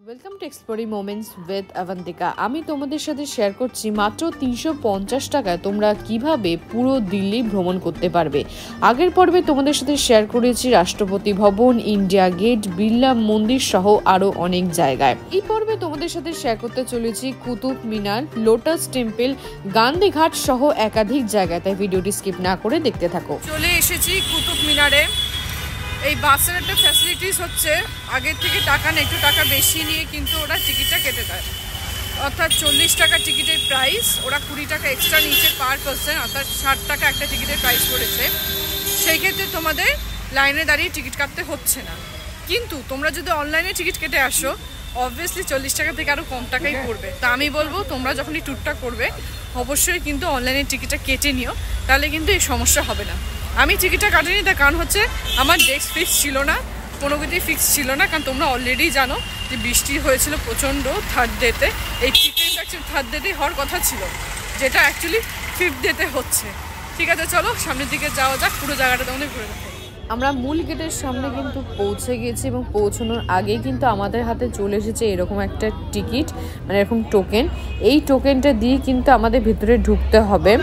Welcome to exploring moments with Abantika. আমি তোমাদের সাথে শেয়ার করছি মাত্র 350 টাকায় তোমরা কিভাবে পুরো দিল্লি ভ্রমণ করতে পারবে। আগের পর্বে তোমাদের সাথে শেয়ার করেছি রাষ্ট্রপতি ভবন, ইন্ডিয়া গেট, বিড়লা মন্দির সহ আরো অনেক জায়গায়। এই পর্বে তোমাদের সাথে শেয়ার করতে চলেছি কুতুব মিনার, লোটাস টেম্পল, গান্ধী ঘাট সহ একাধিক জায়গায়, তাই ভিডিওটি স্কিপ না করে দেখতে থাকো। চলে এসেছি কুতুব মিনারে। এই বাসের একটা ফ্যাসিলিটিস হচ্ছে আগের থেকে টাকা নেই, একটু টাকা বেশি নিয়ে কিন্তু ওরা টিকিটটা কেটে দেয়। অর্থাৎ 40 টাকা টিকিটের প্রাইস, ওরা 20 টাকা এক্সট্রা নিচ্ছে পার পার্সন, অর্থাৎ 60 টাকা একটা টিকিটের প্রাইস পড়েছে। সেই ক্ষেত্রে তোমাদের লাইনে দাঁড়িয়ে টিকিট কাটতে হচ্ছে না। কিন্তু তোমরা যদি অনলাইনে টিকিট কেটে আসো অবভিয়াসলি 40 টাকা থেকে আরও কম টাকাই পড়বে। তা আমি বলবো তোমরা যখন এই ট্যুরটা করবে অবশ্যই কিন্তু অনলাইনে টিকিটটা কেটে নিও, তাহলে কিন্তু এই সমস্যা হবে না। আমি টিকিটটা কাটিনি, তার কারণ হচ্ছে আমার ডেস্ক ফিক্স ছিল না, কোনো কিছুই ফিক্স ছিল না। কারণ তোমরা অলরেডি জানো যে বৃষ্টি হয়েছিল প্রচণ্ড থার্ড ডেতে। এই ট্রিটমেন্টটা অ্যাকচুয়ালি থার্ড ডেতেই হওয়ার কথা ছিল, যেটা অ্যাকচুয়ালি ফিফথ ডেতে হচ্ছে। ঠিক আছে, চলো সামনের দিকে যাওয়া যাক, পুরো জায়গাটা তোমাদের ঘুরে দেখাবো। আমরা মূল গেটের সামনে কিন্তু পৌঁছে গেছি এবং পৌঁছানোর আগেই কিন্তু আমাদের হাতে চলে এসেছে এরকম একটা টিকিট, মানে এরকম টোকেন। এই টোকেনটা দিয়ে কিন্তু আমাদের ভিতরে ঢুকতে হবে।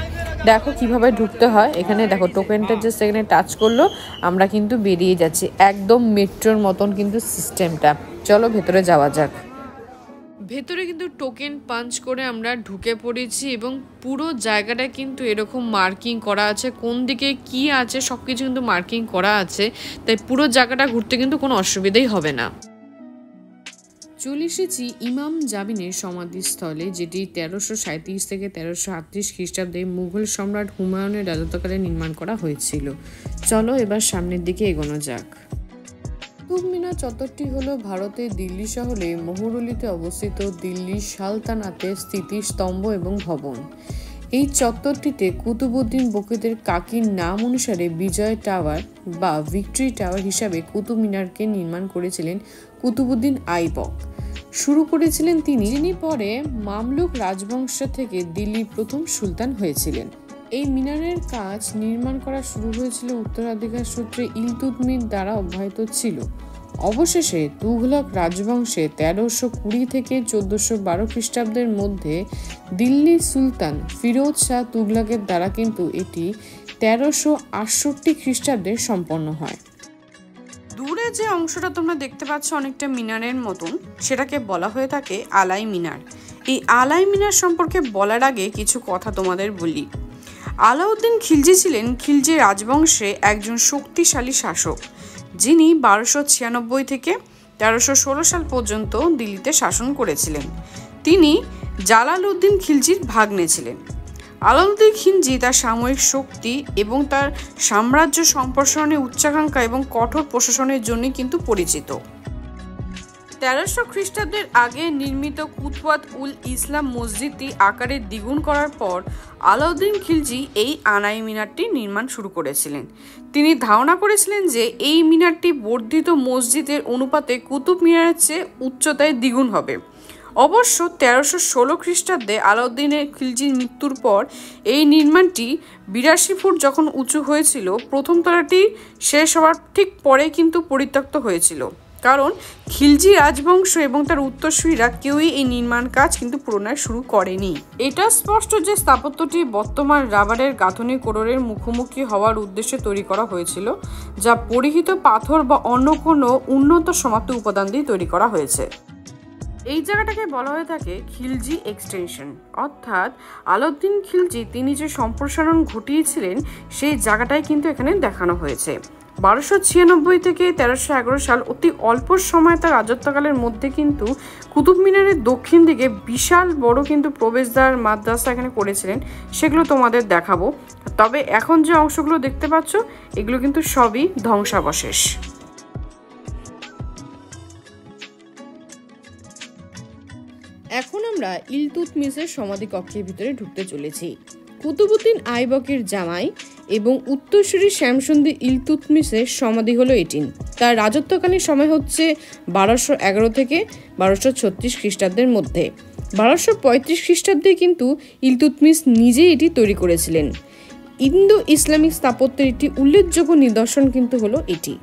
দেখো কিভাবে ঢুকতে হয়, এখানে দেখো টোকেনটা জাস্ট এখানে টাচ করলো আমরা কিন্তু বেরিয়ে যাচ্ছি। একদম মেট্রোর মতন কিন্তু সিস্টেমটা। চলো ভেতরে যাওয়া যাক। ভেতরে কিন্তু টোকেন পাঞ্চ করে আমরা ঢুকে পড়েছি এবং পুরো জায়গাটা কিন্তু এরকম মার্কিং করা আছে, কোন দিকে কি আছে সব কিছু কিন্তু মার্কিং করা আছে, তাই পুরো জায়গাটা ঘুরতে কিন্তু কোনো অসুবিধাই হবে না। চলে এসেছি ইমাম জাবিনের সমাধিস্থলে, যেটি 1337 থেকে 1338 খ্রিস্টাব্দে মুঘল সম্রাট হুমায়ুনের রাজত্বকালে নির্মাণ করা হয়েছিল। চলো এবার সামনের দিকে এগোনো যাক। কুতুব মিনার চত্বরটি হলো ভারতের দিল্লি শহরে মহুরলিতে অবস্থিত দিল্লি সালতানাতের স্মৃতিস্তম্ভ এবং ভবন। এই চত্বরটিতে কুতুবউদ্দিন বকিতের কাকির নাম অনুসারে বিজয় টাওয়ার বা ভিক্টরি টাওয়ার হিসাবে কুতুব মিনারকে নির্মাণ করেছিলেন কুতুবউদ্দিন আইবক। শুরু করেছিলেন তিনি, যিনি পরে মামলুক রাজবংশ থেকে দিল্লির প্রথম সুলতান হয়েছিলেন। এই মিনারের কাজ নির্মাণ করা শুরু হয়েছিল উত্তরাধিকার সূত্রে ইলতুৎমিশ দ্বারা অব্যাহত ছিল। অবশেষে তুঘলক রাজবংশে 1320 থেকে 1412 খ্রিস্টাব্দের মধ্যে দিল্লির সুলতান ফিরোজ শাহ তুঘলকের দ্বারা কিন্তু এটি 1368 খ্রিস্টাব্দে সম্পন্ন হয়। দূরে যে অংশটা তোমরা দেখতে পাচ্ছ অনেকটা মিনারের মতন, সেটাকে বলা হয়ে থাকে আলাই মিনার। এই আলাই মিনার সম্পর্কে বলার আগে কিছু কথা তোমাদের বলি। আলাউদ্দিন খিলজি ছিলেন খিলজি রাজবংশে একজন শক্তিশালী শাসক, যিনি 1296 থেকে 1316 সাল পর্যন্ত দিল্লিতে শাসন করেছিলেন। তিনি জালালউদ্দিন খিলজির ভাগ্নে ছিলেন। আলাউদ্দিন খিলজি তার সামরিক শক্তি এবং তার সাম্রাজ্য সম্প্রসারণের উচ্চাকাঙ্ক্ষা এবং কঠোর প্রশাসনের জন্যই কিন্তু পরিচিত। 1300 খ্রিস্টাব্দের আগে নির্মিত কুতওয়াত উল ইসলাম মসজিদটি আকারে দ্বিগুণ করার পর আলাউদ্দিন খিলজি এই আনাই মিনারটি নির্মাণ শুরু করেছিলেন। তিনি ধারণা করেছিলেন যে এই মিনারটি বর্ধিত মসজিদের অনুপাতে কুতুব মিনারের চেয়ে উচ্চতায় দ্বিগুণ হবে। অবশ্য 1316 খ্রিস্টাব্দে আলাউদ্দিনের খিলজির মৃত্যুর পর এই নির্মাণটি 82 ফুট যখন উঁচু হয়েছিল, প্রথম তলাটি শেষ হওয়ার ঠিক পরে কিন্তু পরিত্যক্ত হয়েছিল, কারণ খিলজি রাজবংশ এবং তার উত্তরসূরিরা কেউই এই নির্মাণ কাজ কিন্তু পুনরায় শুরু করেনি। এটা স্পষ্ট যে স্থাপত্যটি বর্তমান রাবারের গাঁথনি কোডরের মুখোমুখি হওয়ার উদ্দেশ্যে তৈরি করা হয়েছিল, যা পরিহিত পাথর বা অন্য কোনো উন্নত সমাপ্ত উপাদান দিয়ে তৈরি করা হয়েছে। এই জায়গাটাকে বলা হয়ে থাকে খিলজি এক্সটেনশন, অর্থাৎ আলাউদ্দিন খিলজি তিনি যে সম্প্রসারণ ঘটিয়েছিলেন সেই জায়গাটাই কিন্তু এখানে দেখানো হয়েছে। 1296 থেকে 1311 সাল অতি অল্প সময় তার রাজত্বকালের মধ্যে কিন্তু কুতুব মিনারের দক্ষিণ দিকে বিশাল বড় কিন্তু প্রবেশদ্বার মাদ্রাসা এখানে করেছিলেন, সেগুলো তোমাদের দেখাবো। তবে এখন যে অংশগুলো দেখতে পাচ্ছ এগুলো কিন্তু সবই ধ্বংসাবশেষ। এখন আমরা ইলতুৎমিশের সমাধি কক্ষের ভিতরে ঢুকতে চলেছি। কুতুবউদ্দিন আইবকের জামাই এবং উত্তরসূরি শ্যামসুন্দর ইলতুৎমিশের সমাধি হলো এটি। তার রাজত্বকালীন সময় হচ্ছে 1211 থেকে 1236 খ্রিস্টাব্দের মধ্যে। 1235 খ্রিস্টাব্দে কিন্তু ইলতুৎমিশ নিজেই এটি তৈরি করেছিলেন। ইন্দো ইসলামিক স্থাপত্যের একটি উল্লেখযোগ্য নিদর্শন কিন্তু হলো এটি।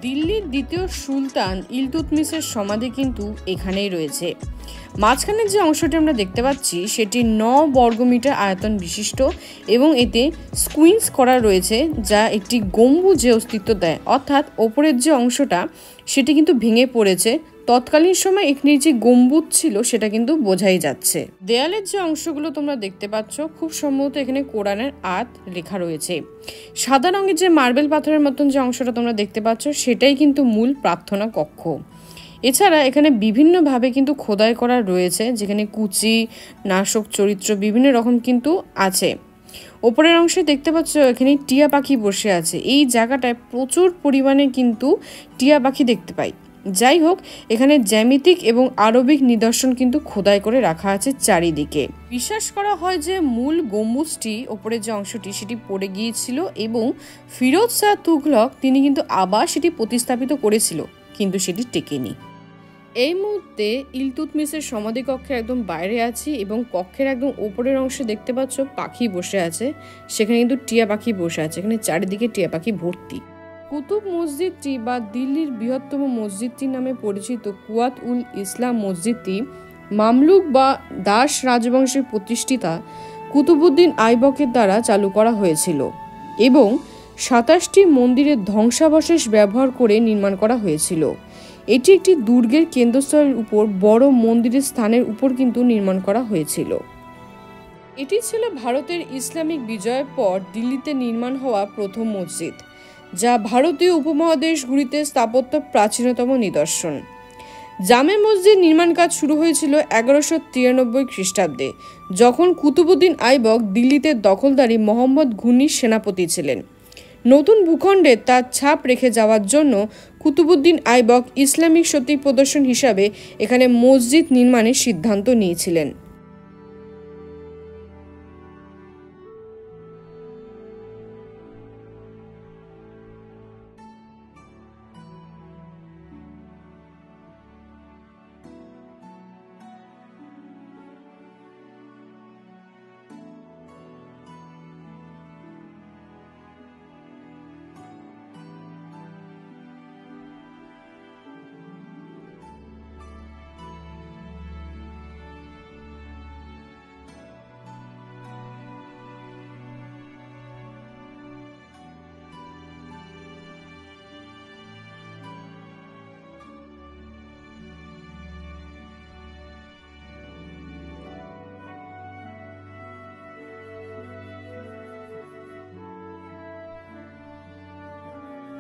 দিল্লির দ্বিতীয় সুলতান ইলতুৎমিশের সমাধি কিন্তু এখানেই রয়েছে। মাঝখানের যে অংশটি আমরা দেখতে পাচ্ছি সেটি 9 বর্গমিটার আয়তন বিশিষ্ট এবং এতে স্কুইন্স করা রয়েছে, যা একটি গম্বুজে অস্তিত্ব দেয়, অর্থাৎ ওপরের যে অংশটা সেটি কিন্তু ভেঙে পড়েছে। তৎকালীন সময় এখানে যে গম্বুজ ছিল সেটা কিন্তু বোঝাই যাচ্ছে। দেয়ালের যে অংশগুলো তোমরা দেখতে পাচ্ছ খুব সম্ভবত এখানে কোরআনের আয়াত লেখা রয়েছে। সাদা রঙের যে মার্বেল পাথরের মতন যে অংশটা তোমরা দেখতে পাচ্ছ সেটাই কিন্তু মূল প্রার্থনা কক্ষ। এছাড়া এখানে বিভিন্নভাবে কিন্তু খোদাই করা রয়েছে, যেখানে কুচি, নাশক চরিত্র বিভিন্ন রকম কিন্তু আছে। ওপরের অংশে দেখতে পাচ্ছ এখানে টিয়া পাখি বসে আছে। এই জায়গাটায় প্রচুর পরিমাণে কিন্তু টিয়া পাখি দেখতে পাই। যাই হোক, এখানে জ্যামিতিক এবং আরবিক নিদর্শন কিন্তু খোদাই করে রাখা আছে চারিদিকে। বিশ্বাস করা হয় যে মূল গম্বুজটি, ওপরের যে অংশটি সেটি পড়ে গিয়েছিল এবং ফিরোজ শাহ তুগলক তিনি কিন্তু আবার সেটি প্রতিস্থাপিত করেছিল, কিন্তু সেটি টেকেনি। এই মুহূর্তে ইলতুৎমিশের সমাধি কক্ষের একদম বাইরে আছি এবং কক্ষের একদম ওপরের অংশে দেখতে পাচ্ছ পাখি বসে আছে। সেখানে কিন্তু টিয়া পাখি বসে আছে, এখানে চারিদিকে টিয়া পাখি ভর্তি। কুতুব মসজিদটি বা দিল্লির বৃহত্তম মসজিদটি নামে পরিচিত কুয়াত উল ইসলাম মসজিদটি মামলুক বা দাস রাজবংশের প্রতিষ্ঠিতা কুতুবউদ্দিন আইবকের দ্বারা চালু করা হয়েছিল এবং 27টি মন্দিরের ধ্বংসাবশেষ ব্যবহার করে নির্মাণ করা হয়েছিল। এটি একটি দুর্গের কেন্দ্রস্থলের উপর বড় মন্দিরের স্থানের উপর কিন্তু নির্মাণ করা হয়েছিল। এটি ছিল ভারতের ইসলামিক বিজয়ের পর দিল্লিতে নির্মাণ হওয়া প্রথম মসজিদ, যা ভারতীয় উপমহাদেশগুলিতে স্থাপত্য প্রাচীনতম নিদর্শন। জামে মসজিদ নির্মাণ কাজ শুরু হয়েছিল 1193 খ্রিস্টাব্দে, যখন কুতুবউদ্দিন আইবক দিল্লিতে দখলদারি মোহাম্মদ ঘুর্ণির সেনাপতি ছিলেন। নতুন ভূখণ্ডে তার ছাপ রেখে যাওয়ার জন্য কুতুবউদ্দিন আইবক ইসলামিক শক্তি প্রদর্শন হিসাবে এখানে মসজিদ নির্মাণের সিদ্ধান্ত নিয়েছিলেন।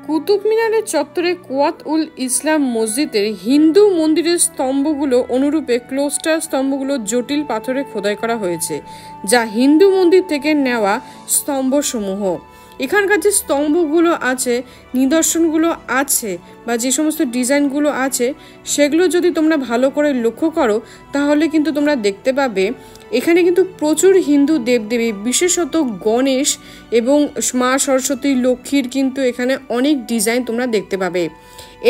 কুতুব মিনারের চত্বরে কুয়াত উল ইসলাম মসজিদের হিন্দু মন্দিরের স্তম্ভগুলো অনুরূপে ক্লোস্টার স্তম্ভগুলো জটিল পাথরে খোদাই করা হয়েছে, যা হিন্দু মন্দির থেকে নেওয়া স্তম্ভসমূহ। এখানকার যে স্তম্ভগুলো আছে, নিদর্শনগুলো আছে বা যে সমস্ত ডিজাইনগুলো আছে, সেগুলো যদি তোমরা ভালো করে লক্ষ্য করো তাহলে কিন্তু তোমরা দেখতে পাবে এখানে কিন্তু প্রচুর হিন্দু দেবদেবী, বিশেষত গণেশ এবং মা সরস্বতী, লক্ষ্মীর কিন্তু এখানে অনেক ডিজাইন তোমরা দেখতে পাবে।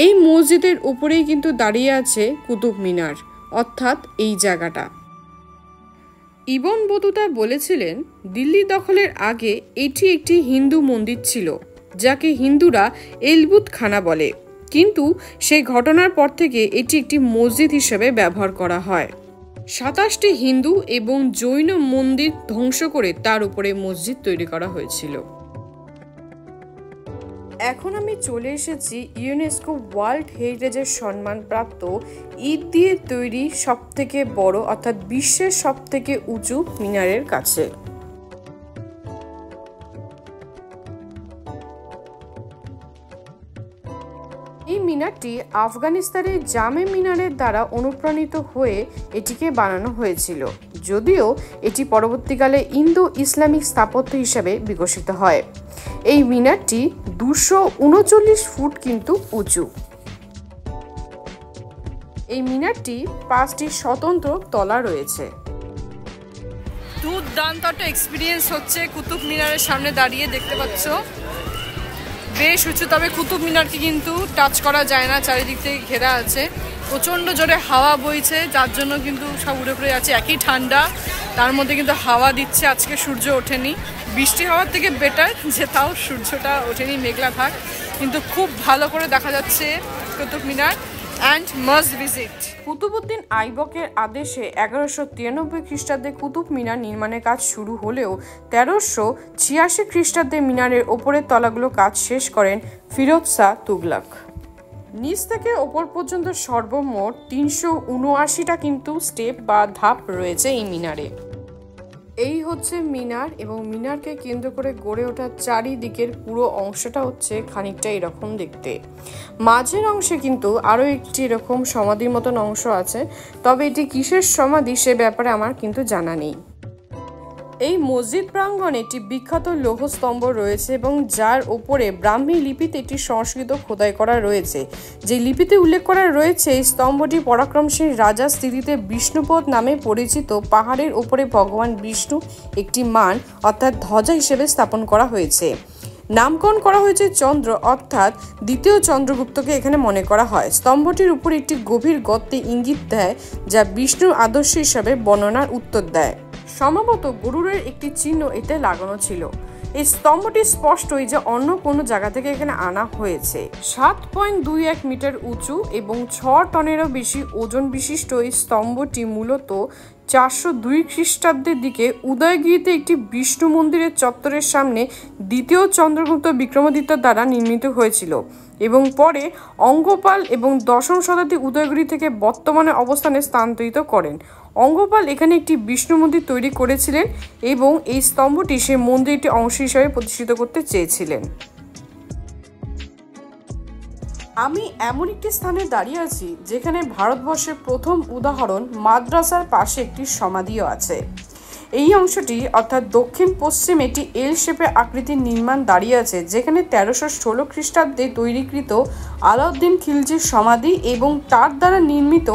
এই মসজিদের উপরেই কিন্তু দাঁড়িয়ে আছে কুতুব মিনার, অর্থাৎ এই জায়গাটা। ইবন বতুতা বলেছিলেন, দিল্লি দখলের আগে এটি একটি হিন্দু মন্দির ছিল, যাকে হিন্দুরা এলবুত খানা বলে, কিন্তু সেই ঘটনার পর থেকে এটি একটি মসজিদ হিসেবে ব্যবহার করা হয়। 27টি হিন্দু এবং জৈন মন্দির ধ্বংস করে তার উপরে মসজিদ তৈরি করা হয়েছিল। এখন আমি চলে এসেছি ইউনেস্কো ওয়ার্ল্ড হেরিটেজের সম্মানপ্রাপ্ত ইট দিয়ে তৈরি সবথেকে বড় অর্থাৎ বিশ্বের সবথেকে উঁচু মিনারের কাছে। এই মিনারটি আফগানিস্তানের জামে মিনারের দ্বারা অনুপ্রাণিত হয়ে এটিকে বানানো হয়েছিল, যদিও এটি পরবর্তীকালে ইন্দো ইসলামিক স্থাপত্য হিসাবে বিকশিত হয়। এই মিনারটি 239 ফুট কিন্তু উঁচু। এই মিনারটি 5টি স্বতন্ত্র তলা রয়েছে। দুর্দান্ত একটা এক্সপিরিয়েন্স হচ্ছে কুতুব মিনারের সামনে দাঁড়িয়ে, দেখতে পাচ্ছ বেশ উঁচু, তবে কুতুব মিনারকে কিন্তু টাচ করা যায় না, চারিদিক থেকে ঘেরা আছে। প্রচণ্ড জোরে হাওয়া বইছে, যার জন্য কিন্তু সব উড়ে পড়ে যাচ্ছে। একই ঠান্ডা, তার মধ্যে কিন্তু হাওয়া দিচ্ছে। আজকে সূর্য ওঠেনি, বৃষ্টি হওয়ার থেকে বেটার যে তাও সূর্যটা ওঠেনি, মেঘলা থাক। কিন্তু খুব ভালো করে দেখা যাচ্ছে Qutub Minar and must visit. Qutbuddin আইবকের আদেশে 1193 খ্রিস্টাব্দে কুতুব মিনার নির্মাণের কাজ শুরু হলেও 1386 খ্রিস্টাব্দে মিনারের ওপরের তলাগুলো কাজ শেষ করেন ফিরোজ শাহ তুগলক। নিচ থেকে ওপর পর্যন্ত সর্বমোট 379টা কিন্তু স্টেপ বা ধাপ রয়েছে এই মিনারে। এই হচ্ছে মিনার এবং মিনারকে কেন্দ্র করে গড়ে ওঠা চারিদিকের পুরো অংশটা হচ্ছে খানিকটা এরকম দেখতে। মাঝের অংশে কিন্তু আরও একটি এরকম সমাধির মতন অংশ আছে, তবে এটি কিসের সমাধি সে ব্যাপারে আমার কিন্তু জানা নেই। এই মসজিদ প্রাঙ্গণে একটি বিখ্যাত লৌহস্তম্ভ রয়েছে এবং যার ওপরে ব্রাহ্মী লিপিতে একটি সংস্কৃত খোদাই করা রয়েছে। যে লিপিতে উল্লেখ করা রয়েছে এই স্তম্ভটি পরাক্রমশীল রাজার স্মৃতিতে বিষ্ণুপদ নামে পরিচিত পাহাড়ের ওপরে ভগবান বিষ্ণু একটি মান অর্থাৎ ধ্বজা হিসেবে স্থাপন করা হয়েছে। নামকরণ করা হয়েছে চন্দ্র অর্থাৎ দ্বিতীয় চন্দ্রগুপ্তকে এখানে মনে করা হয়। স্তম্ভটির উপর একটি গভীর গর্তে ইঙ্গিত দেয় যা বিষ্ণুর আদর্শ হিসাবে বর্ণনার উত্তর দেয়। সম্ভবত গরুরের একটি চিহ্ন এতে লাগানো ছিল। এই স্তম্ভটি স্পষ্টই যে অন্য কোনো জায়গা থেকে এখানে আনা হয়েছে। 7.21 মিটার উঁচু এবং 6 টনেরও বেশি ওজন বিশিষ্ট এই স্তম্ভটি মূলত 402 খ্রিস্টাব্দের দিকে উদয়গিরিতে একটি বিষ্ণু মন্দিরের চত্বরের সামনে দ্বিতীয় চন্দ্রগুপ্ত বিক্রমাদিত্য দ্বারা নির্মিত হয়েছিল এবং পরে অঙ্গপাল এবং দশম শতাব্দী উদয়গিরি থেকে বর্তমানে অবস্থানে স্থানান্তরিত করেন। অঙ্গপাল এখানে একটি বিষ্ণু মন্দির তৈরি করেছিলেন এবং এই স্তম্ভটি সে মন্দিরটি অংশ হিসাবে প্রতিষ্ঠিত করতে চেয়েছিলেন। আমি এমন একটি স্থানে দাঁড়িয়ে আছি যেখানে ভারতবর্ষের প্রথম উদাহরণ মাদ্রাসার পাশে একটি সমাধিও আছে। এই অংশটি অর্থাৎ দক্ষিণ পশ্চিমে একটি এল শেপে আকৃতির নির্মাণ দাঁড়িয়ে আছে, যেখানে 1316 খ্রিস্টাব্দে তৈরিকৃত আলাউদ্দিন খিলজির সমাধি এবং তার দ্বারা নির্মিত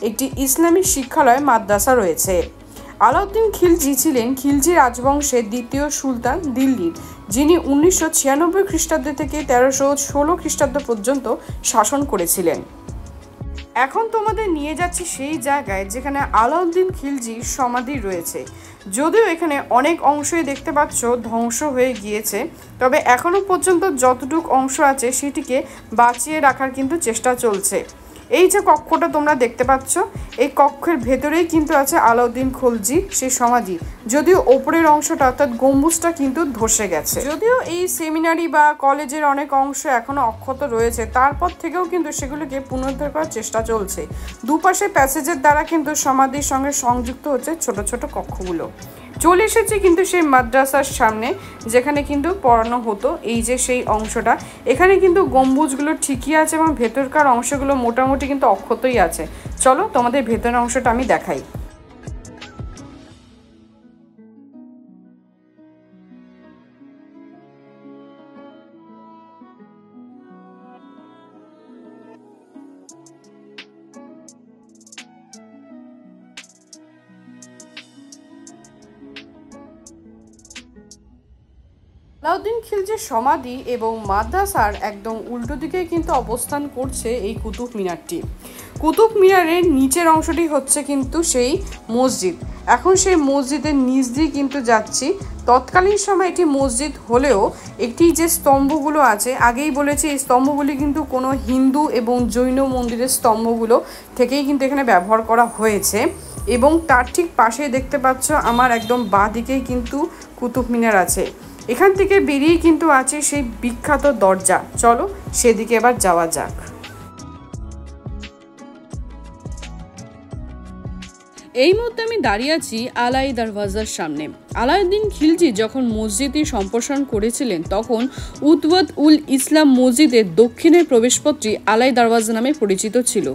একটি ইসলামিক শিক্ষালয় মাদ্রাসা রয়েছে। আলাউদ্দিন খিলজি ছিলেন খিলজি রাজবংশের দ্বিতীয় সুলতান দিল্লির, যিনি 1996 খ্রিস্টাব্দ থেকে 1316 খ্রিস্টাব্দ পর্যন্ত শাসন করেছিলেন। এখন তোমাদের নিয়ে যাচ্ছি সেই জায়গায় যেখানে আলাউদ্দিন খিলজির সমাধি রয়েছে। যদিও এখানে অনেক অংশই দেখতে পাচ্ছ ধ্বংস হয়ে গিয়েছে, তবে এখনো পর্যন্ত যতটুকু অংশ আছে সেটিকে বাঁচিয়ে রাখার কিন্তু চেষ্টা চলছে। এই যে কক্ষটা তোমরা দেখতে পাচ্ছ, এই কক্ষের ভেতরেই কিন্তু আছে আলাউদ্দিন খিলজি সেই সমাধি, যদিও ওপরের অংশটা অর্থাৎ গম্বুজটা কিন্তু ধসে গেছে। যদিও এই সেমিনারি বা কলেজের অনেক অংশ এখনো অক্ষত রয়েছে, তারপর থেকেও কিন্তু সেগুলোকে পুনরুদ্ধার করার চেষ্টা চলছে। দুপাশে প্যাসেজের দ্বারা কিন্তু সমাধির সঙ্গে সংযুক্ত হচ্ছে ছোট ছোট কক্ষগুলো। চলে এসেছি কিন্তু সেই মাদ্রাসার সামনে যেখানে কিন্তু পড়ানো হতো। এই যে সেই অংশটা, এখানে কিন্তু গম্বুজগুলো ঠিকই আছে এবং ভেতরকার অংশগুলো মোটামুটি কিন্তু অক্ষতই আছে। চলো তোমাদের ভেতরের অংশটা আমি দেখাই। আলাউদ্দিন খিলজির সমাধি এবং মাদ্রাসার একদম উল্টো দিকে কিন্তু অবস্থান করছে এই কুতুব মিনারটি। কুতুব মিনারের নিচের অংশটি হচ্ছে কিন্তু সেই মসজিদ। এখন সেই মসজিদের নিচ দিয়ে কিন্তু যাচ্ছি। তৎকালীন সময় এটি মসজিদ হলেও একটি যে স্তম্ভগুলো আছে, আগেই বলেছি এই স্তম্ভগুলি কিন্তু কোনো হিন্দু এবং জৈন মন্দিরের স্তম্ভগুলো থেকেই কিন্তু এখানে ব্যবহার করা হয়েছে। এবং তার ঠিক পাশে দেখতে পাচ্ছ আমার একদম বাঁ দিকেই কিন্তু কুতুব মিনার আছে। এখান থেকে বেরিয়ে কিন্তু আছে সেই বিখ্যাত দরজা। চলো সেদিকে এবার যাওয়া যাক। এই মুহূর্তে আমি দাঁড়িয়ে আছি আলাই দরওয়াজার সামনে। আলাউদ্দিন খিলজি যখন মসজিদটি সম্প্রসারণ করেছিলেন তখন উতওয়াত উল ইসলাম মসজিদের দক্ষিণের প্রবেশপথটি আলাই দরওয়াজা নামে পরিচিত ছিল।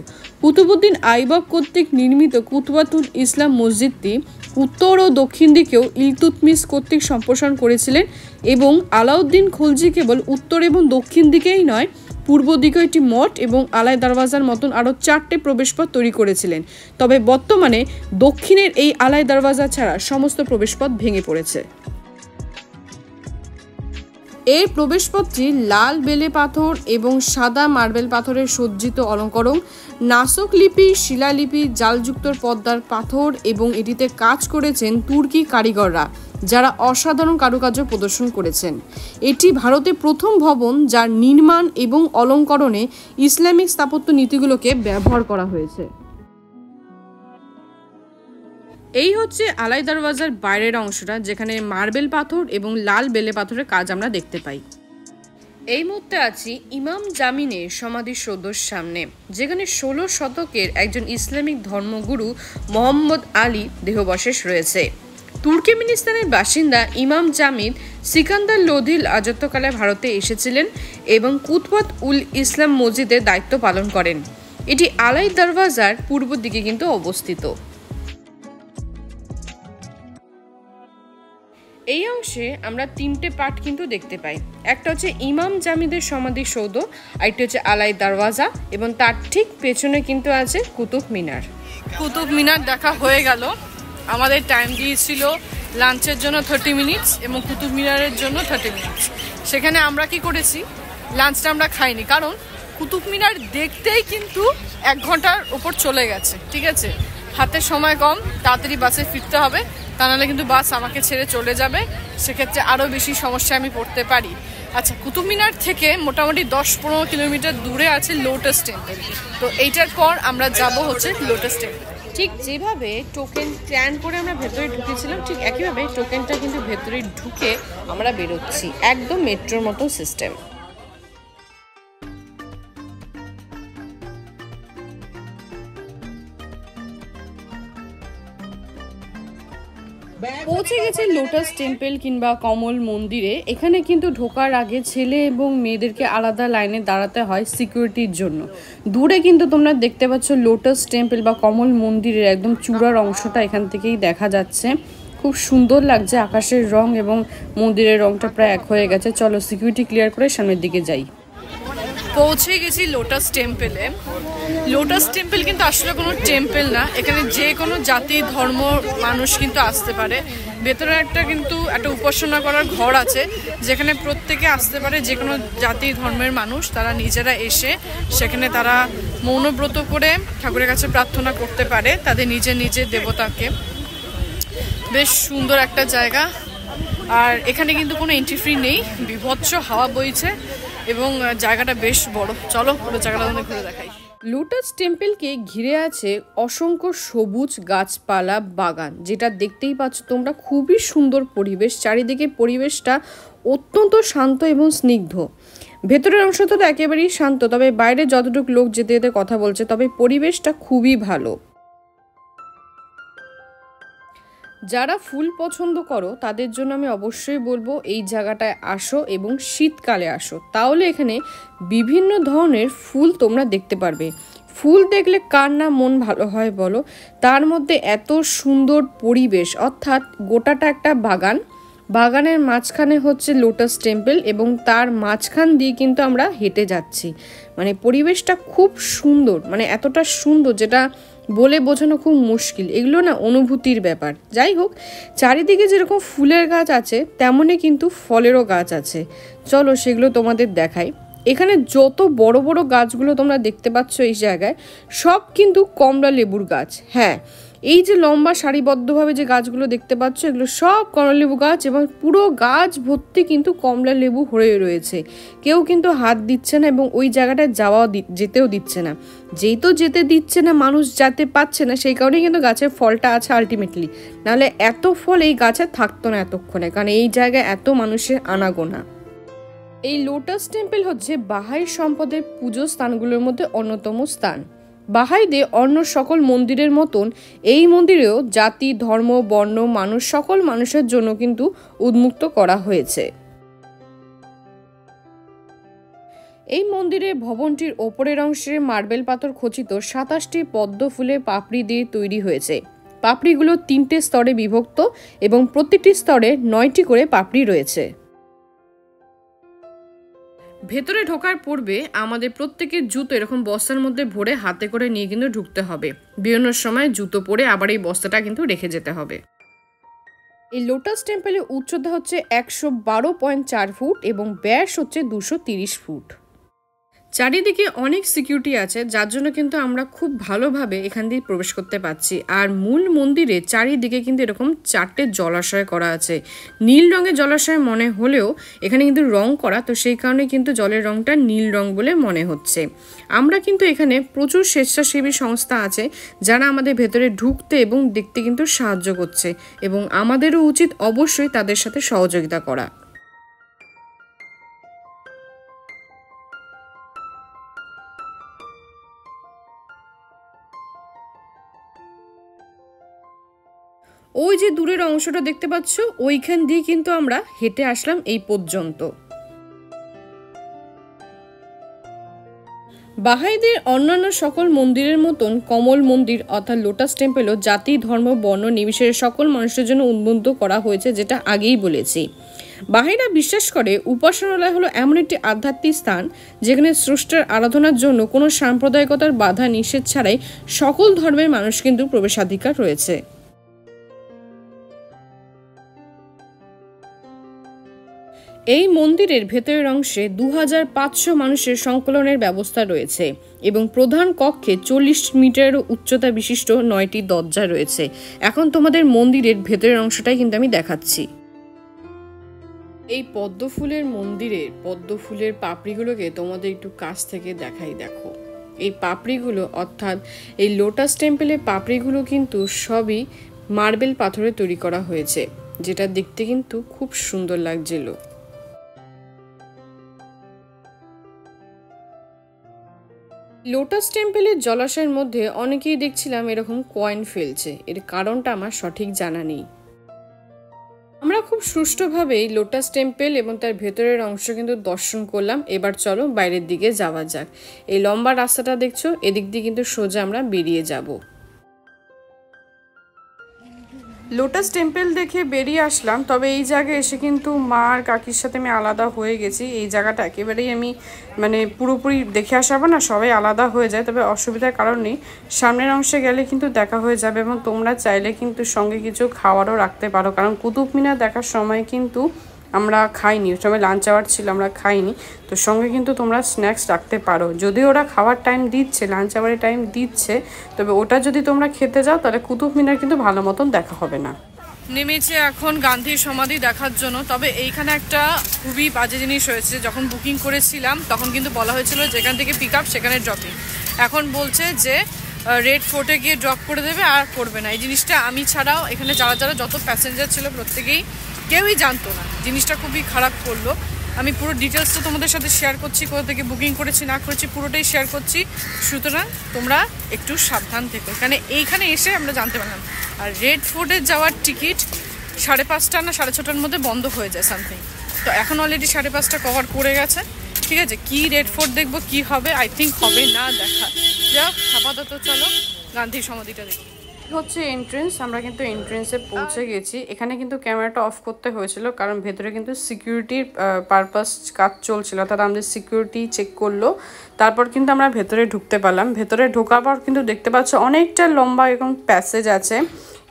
কুতুবউদ্দিন আইবক কর্তৃক নির্মিত উতওয়াত উল ইসলাম মসজিদটি উত্তর ও দক্ষিণ দিকেও ইলতুৎমিশ কর্তৃক সম্প্রসারণ করেছিলেন এবং আলাউদ্দিন খিলজি কেবল উত্তর এবং দক্ষিণ দিকেই নয়, পূর্ব দিকে একটি মঠ এবং আলাই দরওয়াজার মতন আরও 4টে প্রবেশপথ তৈরি করেছিলেন। তবে বর্তমানে দক্ষিণের এই আলাই দরওয়াজা ছাড়া সমস্ত প্রবেশপথ ভেঙে পড়েছে। এই প্রবেশপথটি লাল বেলে পাথর এবং সাদা মার্বেল পাথরের সজ্জিত অলঙ্করণ, নাসক লিপি, শিলালিপি, জালযুক্ত পদ্মার পাথর এবং এটিতে কাজ করেছেন তুর্কি কারিগররা। যারা অসাধারণ কারুকার্য প্রদর্শন করেছেন। এটি ভারতে প্রথম ভবন যার নির্মাণ এবং অলঙ্করণে ইসলামিক স্থাপত্য নীতিগুলোকে ব্যবহার করা হয়েছে। এই হচ্ছে আলাই দরওয়াজার বাইরের অংশটা, যেখানে মার্বেল পাথর এবং লাল বেলে পাথরের কাজ আমরা দেখতে পাই। এই মুহূর্তে আছি ইমাম জামিনের সমাধিসৌধর সামনে, যেখানে 16 শতকের একজন ইসলামিক ধর্মগুরু মোহাম্মদ আলী দেহাবশেষ রয়েছে। তুর্কমেনিস্তানের বাসিন্দা ইমাম জামিদ সিকান্দার লোধির রাজত্বকালে ভারতে এসেছিলেন এবং কুতবাত উল ইসলাম মসজিদে দায়িত্ব পালন করেন। এটি আলাই দরওয়াজার পূর্ব দিকে কিন্তু অবস্থিত। এই অংশে আমরা 3টে পার্ট কিন্তু দেখতে পাই। একটা হচ্ছে ইমাম জামিদের সমাধিসৌধ, আরেকটি হচ্ছে আলাই দরওয়াজা, এবং তার ঠিক পেছনে কিন্তু আছে কুতুব মিনার। কুতুব মিনার দেখা হয়ে গেল। আমাদের টাইম দিয়েছিল লাঞ্চের জন্য 30 মিনিটস এবং কুতুব মিনারের জন্য 30 মিনিটস। সেখানে আমরা কি করেছি, লাঞ্চটা আমরা খাইনি, কারণ কুতুব মিনার দেখতেই কিন্তু 1 ঘন্টার উপর চলে গেছে। ঠিক আছে, হাতে সময় কম, তাড়াতাড়ি বাসে ফিরতে হবে, তা নাহলে কিন্তু বাস আমাকে ছেড়ে চলে যাবে, সেক্ষেত্রে আরও বেশি সমস্যায় আমি পড়তে পারি। আচ্ছা, কুতুব মিনার থেকে মোটামুটি 10-15 কিলোমিটার দূরে আছে লোটাস টেম্পল। তো এইটার পর আমরা যাব হচ্ছে লোটাস টেম্পল। ঠিক যেভাবে টোকেন স্ক্যান করে আমরা ভেতরে ঢুকেছিলাম, ঠিক একইভাবে টোকেনটা কিন্তু ভেতরে ঢুকে আমরা বেরোচ্ছি, একদম মেট্রোর মতো সিস্টেম। পৌঁছে গেছে লোটাস টেম্পল কিংবা কমল মন্দিরে। এখানে কিন্তু ঢোকার আগে ছেলে এবং মেয়েদেরকে আলাদা লাইনে দাঁড়াতে হয় সিকিউরিটির জন্য। দূরে কিন্তু তোমরা দেখতে পাচ্ছ লোটাস টেম্পল বা কমল মন্দিরের একদম চূড়ার অংশটা এখান থেকেই দেখা যাচ্ছে। খুব সুন্দর লাগছে, আকাশের রং এবং মন্দিরের রংটা প্রায় এক হয়ে গেছে। চলো সিকিউরিটি ক্লিয়ার করে সামনের দিকে যাই। পৌঁছে গেছি লোটাস টেম্পলে। লোটাস টেম্পল কিন্তু আসলে কোনো টেম্পল না, এখানে যে কোনো জাতি ধর্ম মানুষ কিন্তু আসতে পারে। ভেতরে কিন্তু একটা উপাসনা করার ঘর আছে, যেখানে প্রত্যেকে আসতে পারে, যে কোনো জাতি ধর্মের মানুষ তারা নিজেরা এসে সেখানে তারা মৌনব্রত করে ঠাকুরের কাছে প্রার্থনা করতে পারে তাদের নিজের নিজের দেবতাকে। বেশ সুন্দর একটা জায়গা, আর এখানে কিন্তু কোনো এন্ট্রি ফি নেই। বিভৎস হাওয়া বইছে এবং জায়গাটা বেশ বড়। চলো পুরো জায়গাটা আমাদের ঘুরে দেখাই। লোটাস টেম্পলকে ঘিরে আছে অসংখ্য সবুজ গাছপালা বাগান, যেটা দেখতেই পাচ্ছ তোমরা। খুবই সুন্দর পরিবেশ, চারিদিকে পরিবেশটা অত্যন্ত শান্ত এবং স্নিগ্ধ। ভেতরের অংশ তো একেবারেই শান্ত, তবে বাইরে যতটুকু লোক যেতে যেতে কথা বলছে, তবে পরিবেশটা খুবই ভালো। যারা ফুল পছন্দ করো তাদের জন্য আমি অবশ্যই বলবো এই জায়গাটায় আসো এবং শীতকালে আসো, তাহলে এখানে বিভিন্ন ধরনের ফুল তোমরা দেখতে পারবে। ফুল দেখলে কার না মন ভালো হয় বলো। তার মধ্যে এত সুন্দর পরিবেশ, অর্থাৎ গোটাটা একটা বাগান, বাগানের মাঝখানে হচ্ছে লোটাস টেম্পল এবং তার মাঝখান দিয়ে কিন্তু আমরা হেঁটে যাচ্ছি। মানে পরিবেশটা খুব সুন্দর, মানে এতটা সুন্দর যেটা বলে বোঝানো খুব মুশকিল। এগুলো না অনুভূতির ব্যাপার। যাই হোক, চারিদিকে যেরকম ফুলের গাছ আছে তেমনই কিন্তু ফলেরও গাছ আছে। চলো সেগুলো তোমাদের দেখাই। এখানে যত বড় বড় গাছগুলো তোমরা দেখতে পাচ্ছ এই জায়গায়, সব কিন্তু কমলা লেবুর গাছ। হ্যাঁ, এই যে লম্বা সারিবদ্ধভাবে যে গাছগুলো দেখতে পাচ্ছ, এগুলো সব কমলা লেবু গাছ এবং পুরো গাছ ভর্তি কিন্তু কমলা লেবু হয়ে রয়েছে। কেউ কিন্তু হাত দিচ্ছে না এবং ওই জায়গাটায় যেতেও দিচ্ছে না। যেহেতু যেতে দিচ্ছে না, মানুষ যেতে পাচ্ছে না, সেই কারণেই কিন্তু গাছের ফলটা আছে আলটিমেটলি। নাহলে এত ফল এই গাছে থাকতো না এতক্ষণে, কারণ এই জায়গায় এত মানুষের আনাগোনা। এই লোটাস টেম্পল হচ্ছে বাহাই সম্পদের পুজো স্থানগুলোর মধ্যে অন্যতম স্থান। বাহাইদের অন্য সকল মন্দিরের মতন এই মন্দিরেও জাতি ধর্ম বর্ণ মানুষ সকল মানুষের জন্য কিন্তু উন্মুক্ত করা হয়েছে। এই মন্দিরের ভবনটির ওপরের অংশে মার্বেল পাথর খচিত 27টি পদ্ম ফুলের পাপড়ি দিয়ে তৈরি হয়েছে। পাপড়িগুলো 3টে স্তরে বিভক্ত এবং প্রতিটি স্তরে 9টি করে পাপড়ি রয়েছে। ভেতরে ঢোকার পূর্বে আমাদের প্রত্যেকের জুতো এরকম বস্তার মধ্যে ভরে হাতে করে নিয়ে কিন্তু ঢুকতে হবে। বেরোনোর সময় জুতো পরে আবার এই বস্তাটা কিন্তু রেখে যেতে হবে। এই লোটাস টেম্পলের উচ্চতা হচ্ছে 112.4 ফুট এবং ব্যাস হচ্ছে 230 ফুট। চারিদিকে অনেক সিকিউরিটি আছে, যার জন্য কিন্তু আমরা খুব ভালোভাবে এখান দিয়ে প্রবেশ করতে পারছি। আর মূল মন্দিরে চারিদিকে কিন্তু এরকম 4টে জলাশয় করা আছে। নীল রঙের জলাশয় মনে হলেও এখানে কিন্তু রং করা, তো সেই কারণে কিন্তু জলের রংটা নীল রং বলে মনে হচ্ছে। আমরা কিন্তু এখানে প্রচুর স্বেচ্ছাসেবী সংস্থা আছে যারা আমাদের ভেতরে ঢুকতে এবং দেখতে কিন্তু সাহায্য করছে, এবং আমাদেরও উচিত অবশ্যই তাদের সাথে সহযোগিতা করা। ওই যে দূরের অংশটা দেখতে পাচ্ছ, ওইখান দিয়ে কিন্তু আমরা হেঁটে আসলাম এই পর্যন্ত। বাহাইদের অন্যান্য সকল মন্দিরের মতন কমল মন্দির অর্থাৎ লোটাস টেম্পেলও জাতি, ধর্ম, বর্ণ নির্বিশেষে সকল মানুষের জন্য উন্মুক্ত করা হয়েছে, যেটা আগেই বলেছি। বাহাইরা বিশ্বাস করে উপাসনালয় হলো এমন একটি আধ্যাত্মিক স্থান যেখানে স্রষ্টার আরাধনার জন্য কোনো সাম্প্রদায়িকতার বাধা নিষেধ ছাড়াই সকল ধর্মের মানুষ কিন্তু প্রবেশাধিকার রয়েছে। এই মন্দিরের ভেতরের অংশে 2500 মানুষের সংকলনের ব্যবস্থা রয়েছে এবং প্রধান কক্ষে 40 মিটারেরও উচ্চতা বিশিষ্ট 9টি দরজা রয়েছে। এখন তোমাদের মন্দিরের ভেতরের অংশটাই কিন্তু আমি দেখাচ্ছি। এই পদ্মফুলের মন্দিরের পদ্মফুলের পাপড়িগুলোকে তোমাদের একটু কাছ থেকে দেখাই। দেখো এই পাপড়িগুলো, অর্থাৎ এই লোটাস টেম্পেলের পাপড়িগুলো কিন্তু সবই মার্বেল পাথরে তৈরি করা হয়েছে, যেটা দেখতে কিন্তু খুব সুন্দর লাগছিল। লোটাস টেম্পেলের জলাশয়ের মধ্যে অনেকেই দেখছিলাম এরকম কয়েন ফেলছে, এর কারণটা আমার সঠিক জানা নেই। আমরা খুব সুষ্ঠুভাবেই লোটাস টেম্পেল এবং তার ভেতরের অংশ কিন্তু দর্শন করলাম। এবার চলো বাইরের দিকে যাওয়া যাক। এই লম্বা রাস্তাটা দেখছো, এদিক দিয়ে কিন্তু সোজা আমরা বেরিয়ে যাব। লোটাস টেম্পেল দেখে বেরিয়ে আসলাম, তবে এই জায়গায় এসে কিন্তু মা আর কাকির সাথে আমি আলাদা হয়ে গেছি। এই জায়গাটা একেবারেই আমি পুরোপুরি দেখে আসাবো না, সবাই আলাদা হয়ে যায়, তবে অসুবিধার কারণ নেই। সামনের অংশে গেলে কিন্তু দেখা হয়ে যাবে, এবং তোমরা চাইলে কিন্তু সঙ্গে কিছু খাওয়ারও রাখতে পারো, কারণ কুতুব মিনার দেখার সময় কিন্তু আমরা খাইনি, ওই সময় লাঞ্চ আওয়ার ছিল, আমরা খাইনি। তো সঙ্গে কিন্তু তোমরা স্ন্যাক্স রাখতে পারো, যদি ওরা খাওয়ার টাইম দিচ্ছে, লাঞ্চ আওয়ারের টাইম দিচ্ছে, তবে ওটা যদি তোমরা খেতে যাও তাহলে কুতুব মিনার কিন্তু ভালো মতন দেখা হবে না। নেমেছে এখন গান্ধীর সমাধি দেখার জন্য। তবে এইখানে একটা খুবই বাজে জিনিস হয়েছে, যখন বুকিং করেছিলাম তখন কিন্তু বলা হয়েছিল যেখান থেকে পিক আপ সেখানে ড্রপিং। এখন বলছে যে রেড ফোর্টে গিয়ে ড্রপ করে দেবে, আর করবে না। এই জিনিসটা আমি ছাড়াও এখানে যারা যারা যত প্যাসেঞ্জার ছিল প্রত্যেকেই কেউই জানতো না। জিনিসটা খুবই খারাপ করলো। আমি পুরো ডিটেলসটা তোমাদের সাথে শেয়ার করছি, কোথা থেকে বুকিং করেছি না করেছি পুরোটাই শেয়ার করছি। সুতরাং তোমরা একটু সাবধান থেকো, কারণ এইখানে এসে আমরা জানতে পারলাম। আর রেড ফোর্টে যাওয়ার টিকিট 5:30 না 6:30 মধ্যে বন্ধ হয়ে যায় সামথিং। তো এখন অলরেডি 5:30 কভার করে গেছে। ঠিক আছে, কি রেড ফোর্ট দেখবো, কি হবে, আই থিঙ্ক হবে না দেখা। যাও আপাতত চলো গান্ধীর সমাধিটা দেখি। হচ্ছে এন্ট্রেন্স, আমরা কিন্তু এন্ট্রেন্সে পৌঁছে গেছি। এখানে কিন্তু ক্যামেরাটা অফ করতে হয়েছিল, কারণ ভেতরে কিন্তু সিকিউরিটির পারপাস কাজ চলছিল, অর্থাৎ আমাদের সিকিউরিটি চেক করলো, তারপর কিন্তু আমরা ভেতরে ঢুকতে পারলাম। ভেতরে ঢোকার পর কিন্তু দেখতে পাচ্ছ অনেকটা লম্বা এরকম প্যাসেজ আছে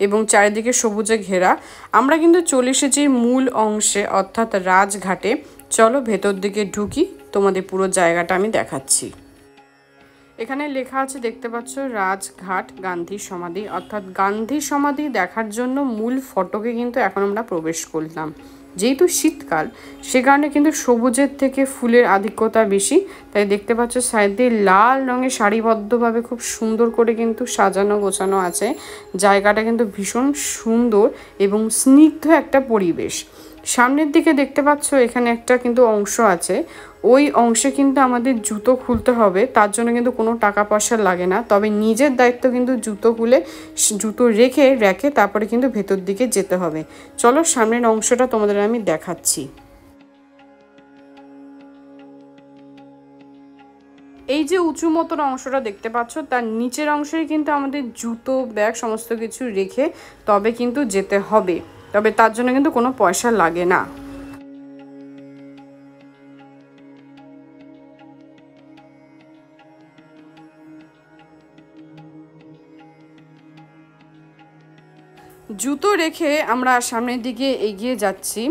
এবং চারিদিকে সবুজে ঘেরা। আমরা কিন্তু চলে এসেছি মূল অংশে, অর্থাৎ রাজঘাটে। চলো ভেতর দিকে ঢুকি, তোমাদের পুরো জায়গাটা আমি দেখাচ্ছি। এখানে লেখা আছে দেখতে পাচ্ছ রাজঘাট গান্ধী সমাধি, অর্থাৎ গান্ধী সমাধি দেখার জন্য মূল ফটকে কিন্তু এখন আমরা প্রবেশ করলাম। যেহেতু শীতকাল, সে কারণে কিন্তু সবুজের থেকে ফুলের আধিক্যতা বেশি, তাই দেখতে পাচ্ছ সাইড দিয়ে লাল রঙের সারিবদ্ধভাবে খুব সুন্দর করে কিন্তু সাজানো গোছানো আছে। জায়গাটা কিন্তু ভীষণ সুন্দর এবং স্নিগ্ধ একটা পরিবেশ। সামনের দিকে দেখতে পাচ্ছ এখানে একটা কিন্তু অংশ আছে, ওই অংশে কিন্তু আমাদের জুতো খুলতে হবে, তার জন্য কিন্তু কোনো টাকা পয়সা লাগে না, তবে নিজের দায়িত্ব কিন্তু জুতো খুলে জুতো রেখে তারপরে কিন্তু ভেতর দিকে যেতে হবে। চলো সামনের অংশটা তোমাদের আমি দেখাচ্ছি। এই যে উঁচু মতন অংশটা দেখতে পাচ্ছ, তার নিচের অংশে কিন্তু আমাদের জুতো, ব্যাগ সমস্ত কিছু রেখে তবে কিন্তু যেতে হবে, তবে তার জন্য কিন্তু কোনো পয়সা লাগে না। জুতো রেখে আমরা সামনের দিকে এগিয়ে যাচ্ছি।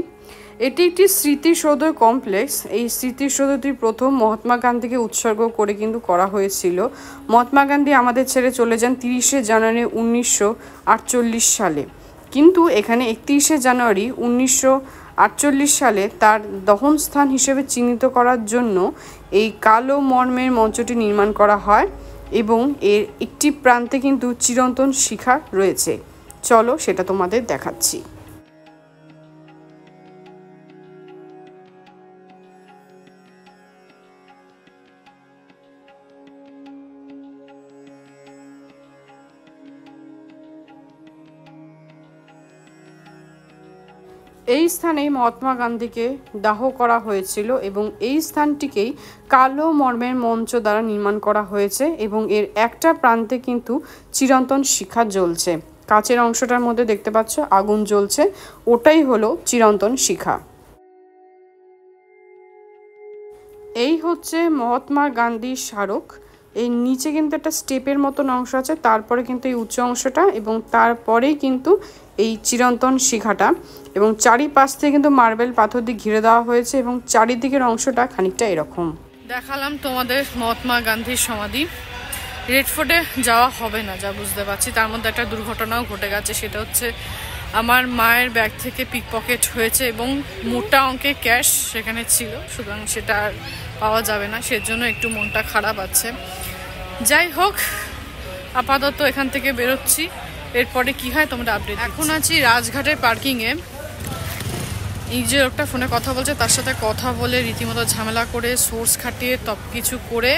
এটি একটি স্মৃতিসৌধ কমপ্লেক্স। এই স্মৃতিসৌধটি প্রথম মহাত্মা গান্ধীকে উৎসর্গ করে কিন্তু করা হয়েছিল। মহাত্মা গান্ধী আমাদের ছেড়ে চলে যান 30শে জানুয়ারি 1948 সালে, কিন্তু এখানে 31শে জানুয়ারি 1948 সালে তার দহন স্থান হিসেবে চিহ্নিত করার জন্য এই কালো মর্মের মঞ্চটি নির্মাণ করা হয় এবং এর একটি প্রান্তে কিন্তু চিরন্তন শিখা রয়েছে। চলো সেটা তোমাদের দেখাচ্ছি। এই স্থানে মহাত্মা গান্ধীকে দাহ করা হয়েছিল এবং এই স্থানটিকেই কালো মর্মের মঞ্চ দ্বারা নির্মাণ করা হয়েছে এবং এর একটা প্রান্তে কিন্তু চিরন্তন শিখা জ্বলছে। কাচের অংশটার মধ্যে দেখতে পাচ্ছ আগুন জ্বলছে, ওটাই হলো চিরন্তন শিখা। এই হচ্ছে মহাত্মা গান্ধীর স্মারক। এই নিচে কিন্তু একটা স্টেপের মতন অংশ আছে, তারপরে কিন্তু এই উচ্চ অংশটা এবং তারপরেই কিন্তু এই চিরন্তন শিখাটা, এবং চারিপাশ থেকে কিন্তু মার্বেল পাথর দিয়ে ঘিরে দেওয়া হয়েছে এবং চারিদিকের অংশটা খানিকটা এরকম। দেখালাম তোমাদের মহাত্মা গান্ধীর সমাধি। রেড ফোর্টে যাওয়া হবে না যা বুঝতে পারছি, তার মধ্যে একটা দুর্ঘটনাও ঘটে গেছে। সেটা হচ্ছে আমার মায়ের ব্যাগ থেকে পিকপকেট হয়েছে এবং মোটা অঙ্কে ক্যাশ সেখানে ছিল, সুতরাং সেটা আর পাওয়া যাবে না, সেজন্য একটু মনটা খারাপ আছে। যাই হোক, আপাতত এখান থেকে বেরোচ্ছি, এরপরে কি হয় তোমরা আপডেট। এখন আছি রাজঘাটের পার্কিংয়ে। এই যে লোকটা ফোনে কথা বলছে তার সাথে কথা বলে রীতিমতো ঝামেলা করে সোর্স খাটিয়ে সব কিছু করে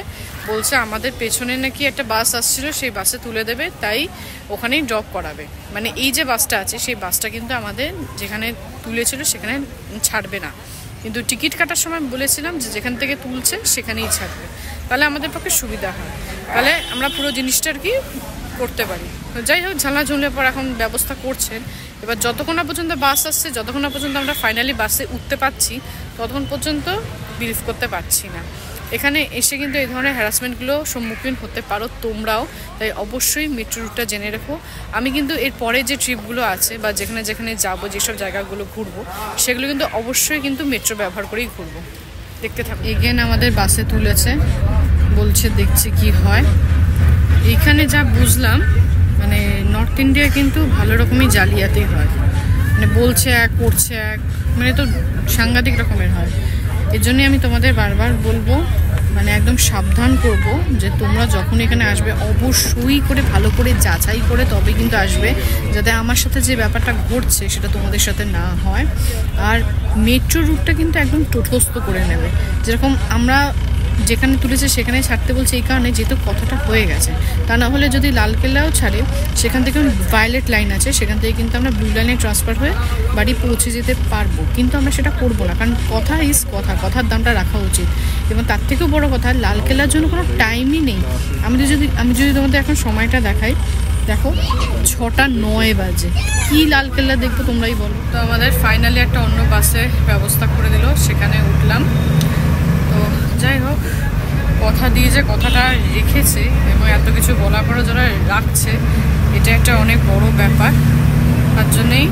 বলছে আমাদের পেছনে নাকি একটা বাস আসছিল, সেই বাসে তুলে দেবে, তাই ওখানেই ড্রপ করাবে। মানে এই যে বাসটা আছে সেই বাসটা কিন্তু আমাদের যেখানে তুলেছিল সেখানে ছাড়বে না, কিন্তু টিকিট কাটার সময় বলেছিলাম যে যেখান থেকে তুলছে সেখানেই ছাড়বে, তাহলে আমাদের পক্ষে সুবিধা হয়, তাহলে আমরা পুরো জিনিসটা আর কি করতে পারি। যাই হোক, ঝালনা ঝুলনের পর এখন ব্যবস্থা করছেন। এবার যতক্ষণ না পর্যন্ত বাস আসছে, যতক্ষণ না পর্যন্ত আমরা ফাইনালি বাসে উঠতে পারছি, ততক্ষণ পর্যন্ত বিলিভ করতে পারছি না। এখানে এসে কিন্তু এই ধরনের হ্যারাসমেন্টগুলো সম্মুখীন হতে পারো তোমরাও, তাই অবশ্যই মেট্রো রুটটা জেনে রেখো। আমি কিন্তু এর পরে যে ট্রিপগুলো আছে বা যেখানে যেখানে যাবো, যেসব জায়গাগুলো ঘুরবো, সেগুলো কিন্তু অবশ্যই কিন্তু মেট্রো ব্যবহার করেই ঘুরবো। দেখতে থাকো। এগেন আমাদের বাসে তুলেছে, বলছে দেখছি কি হয়। এইখানে যা বুঝলাম, মানে নর্থ ইন্ডিয়া কিন্তু ভালো রকমই জালিয়াতি হয়, মানে বলছে এক করছে এক, মানে তো সাংঘাতিক রকমের হয়। এর জন্যই আমি তোমাদের বারবার বলবো, মানে একদম সাবধান করব যে তোমরা যখন এখানে আসবে অবশ্যই করে ভালো করে যাচাই করে তবে কিন্তু আসবে, যাতে আমার সাথে যে ব্যাপারটা ঘটছে সেটা তোমাদের সাথে না হয়। আর মেট্রো রুটটা কিন্তু একদম তটস্থ করে নেবে, যেরকম আমরা যেখানে তুলেছে সেখানে ছাড়তে বলছে এই কারণে যেহেতু কথাটা হয়ে গেছে। তা না হলে যদি লালকেল্লাও ছাড়ে, সেখান থেকে ভায়োলেট লাইন আছে, সেখান থেকে কিন্তু আমরা ব্লু লাইনে ট্রান্সফার হয়ে বাড়ি পৌঁছে যেতে পারবো, কিন্তু আমরা সেটা করবো না, কারণ কথা ইজ কথা, কথার দামটা রাখা উচিত। এবং তার থেকেও বড় কথা, লালকেল্লার জন্য কোনো টাইমই নেই। আমি যদি তোমাদের এখন সময়টা দেখাই, দেখো 6:09 বাজে, কি লালকেল্লা দেখবো তোমরাই বলো। তো আমাদের ফাইনালি একটা অন্য বাসের ব্যবস্থা করে দিল, সেখানে উঠলাম। তো যাই হোক, কথা দিয়ে যে কথাটা রেখেছে এবং এত কিছু বলার পরও যারা রাখছে, এটা একটা অনেক বড় ব্যাপার। তার জন্যেই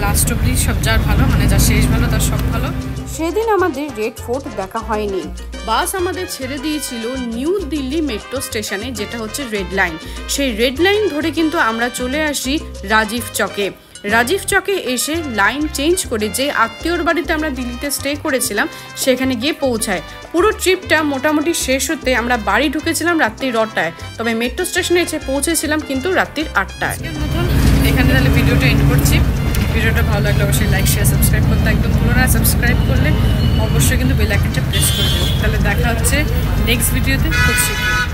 লাস্ট অব্দি সব যার ভালো, মানে যার শেষ ভালো তার সব ভালো। সেদিন আমাদের রেড ফোর্ট দেখা হয়নি, বাস আমাদের ছেড়ে দিয়েছিল নিউ দিল্লি মেট্রো স্টেশনে, যেটা হচ্ছে রেড লাইন। সেই রেড লাইন ধরে কিন্তু আমরা চলে আসি রাজীব চকে। রাজীব চকে এসে লাইন চেঞ্জ করে যে আত্মীয়র বাড়িতে আমরা দিল্লিতে স্টে করেছিলাম সেখানে গিয়ে পৌঁছায়। পুরো ট্রিপটা মোটামুটি শেষ হতে আমরা বাড়ি ঢুকেছিলাম রাত্রি 9টায়, তবে মেট্রো স্টেশনে এসে পৌঁছেছিলাম কিন্তু রাত্রির 8টায়। এখানে তাহলে ভিডিওটা এন্ড করছি। ভিডিওটা ভালো লাগলে অবশ্যই লাইক শেয়ার সাবস্ক্রাইব করতে একদম পুরো না, সাবস্ক্রাইব করলে অবশ্যই কিন্তু বেল আইকনটা প্রেস করে দেবো। তাহলে দেখা হচ্ছে নেক্সট ভিডিওতে খুব শীঘ্রই।